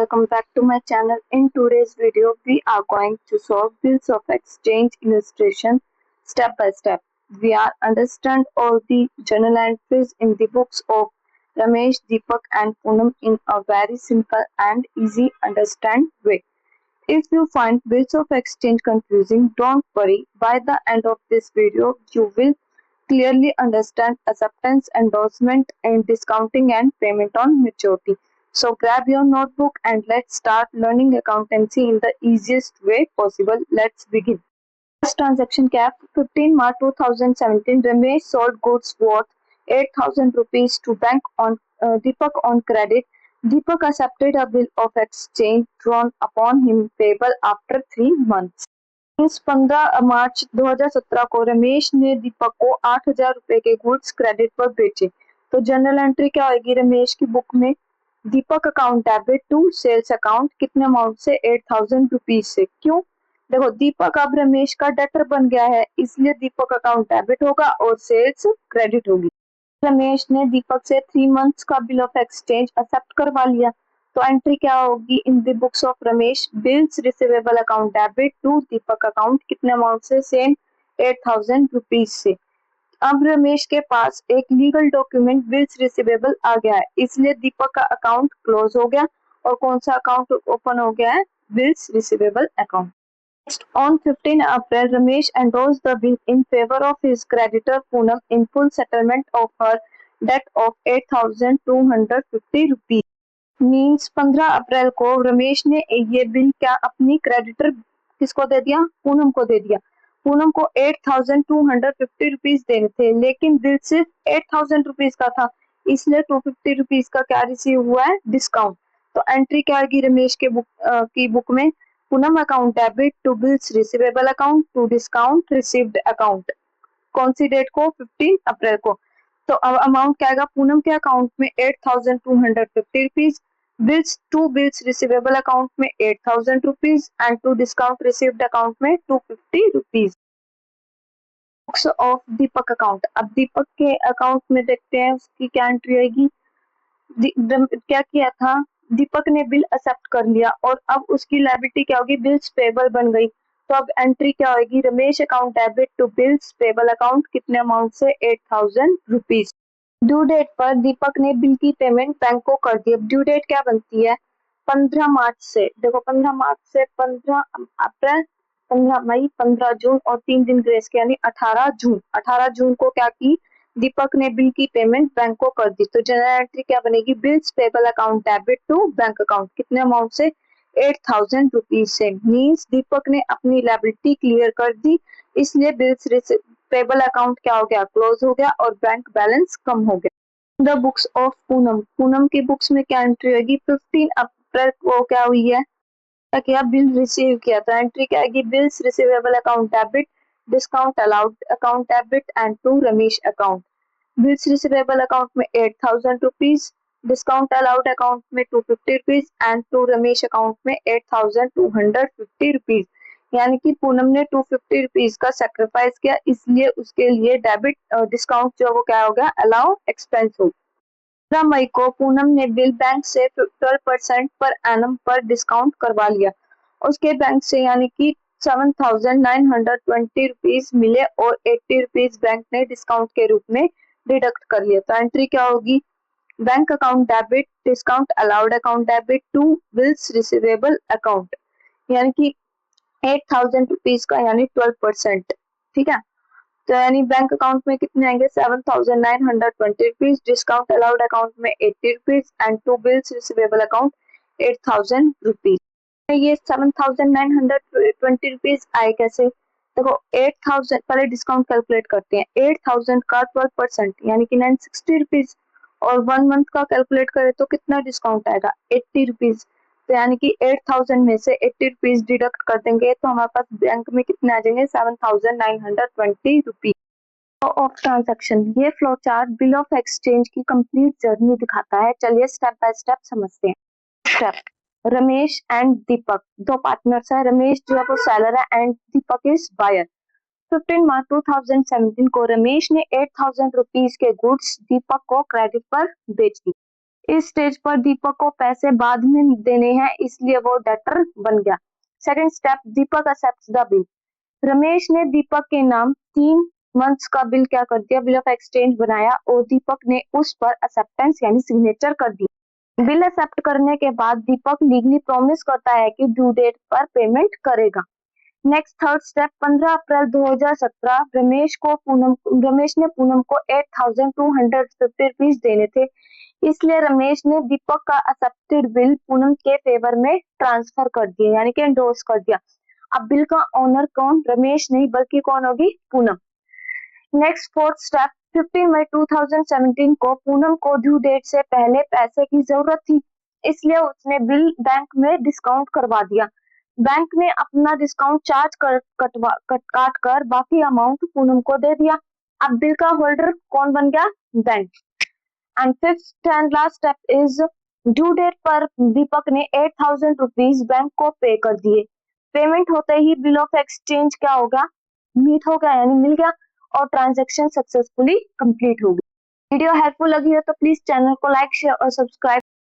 welcome back to my channel. In today's video, we are going to solve bills of exchange illustration step by step. We are understand all the journal entries in the books of Ramesh, Deepak and Poonam in a very simple and easy understand way. If you find bills of exchange confusing, don't worry. By the end of this video, you will clearly understand acceptance, endorsement, and discounting and payment on maturity. So grab your notebook and let's start learning accountancy in the easiest way possible. Let's begin. First transaction cap 15 March 2017. Ramesh sold goods worth 8,000 rupees to bank on Deepak on credit. Deepak accepted a bill of exchange drawn upon him payable after 3 months. 15 मार्च 2017 को रमेश ने दीपक को 8,000 रुपए के goods credit पर बेचे। तो general entry क्या होगी रमेश की बुक में? Deepak account debit to sales account कितने अमाउंट से? 8,000 रुपीज से। क्यों? देखो दीपक अब रमेश का डेटर बन गया है, इसलिए दीपक अकाउंट डेबिट होगा और सेल्स क्रेडिट होगी। रमेश ने दीपक से 3 मंथ्स का बिल ऑफ एक्सचेंज एक्सेप्ट करवा लिया। तो एंट्री क्या होगी in the books of Ramesh? Bills receivable account debit to Deepak account कितने अमाउंट से? सेम 8,000 रुपीज से। अब रमेश के पास एक लीगल डॉक्यूमेंट बिल्स रिसीवेबल आ गया है, इसलिए दीपक का अकाउंट क्लोज हो गया और कौन सा अकाउंट ओपन हो गया है? Bills receivable account. Next, on 15 April, Ramesh endorsed the bill in favor of his creditor Poonam in full settlement of her debt of 8,250 rupees. Means 15 अप्रैल को रमेश ने ये बिल क्या अपनी क्रेडिटर किसको दे दिया? पूनम को दे दिया। पूनम को 8,250 रुपीज देने थे, लेकिन बिल सिर्फ 8,000 रुपीज का था, इसलिए 250 रुपीज का क्या रिसीव हुआ है? डिस्काउंट। तो एंट्री क्या आएगी रमेश के बुक में? Poonam account debit to bills receivable account to discount received account. कौन सी डेट को? 15 अप्रैल को। तो अब अमाउंट क्या आएगा पूनम के अकाउंट में? 8,250 rupees. Bills to bills receivable account में 8,000 rupees and to discount received account में 250 rupees. Books of Deepak account. अब दीपक के अकाउंट में देखते हैं उसकी क्या एंट्री आएगी। क्या किया था? दीपक ने बिल एक्सेप्ट कर लिया और अब उसकी लायबिलिटी क्या होगी? बिल्स पेबल बन गई। तो अब एंट्री क्या होगी? Ramesh account debit to bills payable account कितने अमाउंट से? 8,000 रुपीज। ड्यू डेट पर दीपक ने बिल की पेमेंट बैंक को कर दी। अब ड्यू डेट क्या बनती है? 15 मार्च से। देखो 15 मार्च से 15 अप्रैल, 15 मई, 15 जून और 3 दिन ग्रेस के यानी 18 जून। 18 जून को क्या की? दीपक ने बिल की पेमेंट बैंक को कर दी। तो जनरल एंट्री क्या बनेगी? Bills payable account debit to bank account कितने अमाउंट से? 8,000 रुपीज से। मीन्स दीपक ने अपनी लायबिलिटी क्लियर कर दी, इसलिए बिल्स पेबल अकाउंट क्या हो गया? क्लोज हो गया और बैंक बैलेंस कम हो गया। The books of Poonam. Poonam की बुक्स में क्या एंट्री होगी? 15 अप्रैल को क्या हुई है? क्या बिल रिसीव किया था? एंट्री क्या आएगी? Bills receivable account debit, discount allowed account debit and to Ramesh account. Bills receivable account में 8,000 रुपीज, डिस्काउंट अलाउड अकाउंट में 250 rupees and to Ramesh account में 8,250 रुपीज। यानी कि पूनम ने 250 रुपीज का सेक्रीफाइस किया, इसलिए उसके लिए डेबिट डिस्काउंट जो वो क्या हो गया? अलाउ एक्सपेंस हो। 15 मई को पूनम ने बिल बैंक से 12% पर एनम पर डिस्काउंट करवा लिया। उसके बैंक से यानी कि 7,920 रुपीज मिले और 80 रुपीज बैंक ने डिस्काउंट के रूप में डिडक्ट कर लिया। तो एंट्री क्या होगी? Bank account debit, discount allowed account debit to bills receivable account, यानी कि 8,000 रुपीज का यानी 12%। ठीक है, तो यानी बैंक अकाउंट में कितने आएंगे? 7,920 रुपीज, डिस्काउंट अलाउड अकाउंट में 80 rupees and to bills receivable account 8,000 rupees. ये 7,920 रुपीज आए कैसे? देखो 8,000 पहले डिस्काउंट कैलकुलेट करते हैं। 8,000 का 12% यानी कि 960 रुपीज और 1 मंथ का कैलकुलेट करें तो कितना डिस्काउंट आएगा? 80 रुपीज। तो यानी कि 8,000 में से 80 रुपीज डिडक्ट कर देंगे तो हमारे पास बैंक में कितने आ जाएंगे? 7,920 रुपीज। Of transaction. ये flow chart bill of exchange की कंप्लीट जर्नी दिखाता है। चलिए स्टेप बाय स्टेप समझते हैं। स्टेप, रमेश एंड दीपक दो पार्टनर्स है। रमेश जो है वो सेलर है एंड दीपक इज बायर। 15 मार्च 2017 को रमेश ने 8,000 रुपीज के गुड्स दीपक को क्रेडिट पर बेच दी। इस स्टेज पर दीपक को पैसे बाद में देने हैं, इसलिए वो डेटर बन गया। Second step, Deepak accepts the bill. Ramesh ने दीपक के नाम 3 मंथ्स का बिल क्या कर दिया, बिल ऑफ एक्सचेंज बनाया और दीपक ने उस पर एक्सेप्टेंस यानी सिग्नेचर कर दिया। बिल एक्सेप्ट करने के बाद दीपक लीगली प्रॉमिस करता है कि ड्यू डेट पर पेमेंट करेगा। नेक्स्ट थर्ड स्टेप, 15 अप्रैल 2017 रमेश ने पूनम को 8,250 रुपीज देने थे, इसलिए रमेश ने दीपक का एक्सेप्टेड बिल पूनम के फेवर में ट्रांसफर कर दिया यानी कि एंडोर्स कर दिया। अब बिल का ओनर कौन, रमेश नहीं बल्कि कौन होगी, पूनम। नेक्स्ट फोर्थ स्टेप, 15 मई 2017 को पूनम को ड्यू डेट से पहले पैसे की जरूरत थी, इसलिए उसने बिल बैंक में डिस्काउंट करवा दिया। बैंक ने अपना डिस्काउंट चार्ज काट कर बाकी अमाउंट पूनम को दे दिया। अब बिल का होल्डर कौन बन गया, bank. And fifth and last step is, due date पर दीपक ने 8,000 रुपीज बैंक को पे कर दिए। पेमेंट होते ही बिल ऑफ एक्सचेंज क्या होगा, मीट हो गया यानी मिल गया और ट्रांजैक्शन सक्सेसफुली कंप्लीट हो गई। वीडियो हेल्पफुल लगी हो तो प्लीज चैनल को लाइक, शेयर और सब्सक्राइब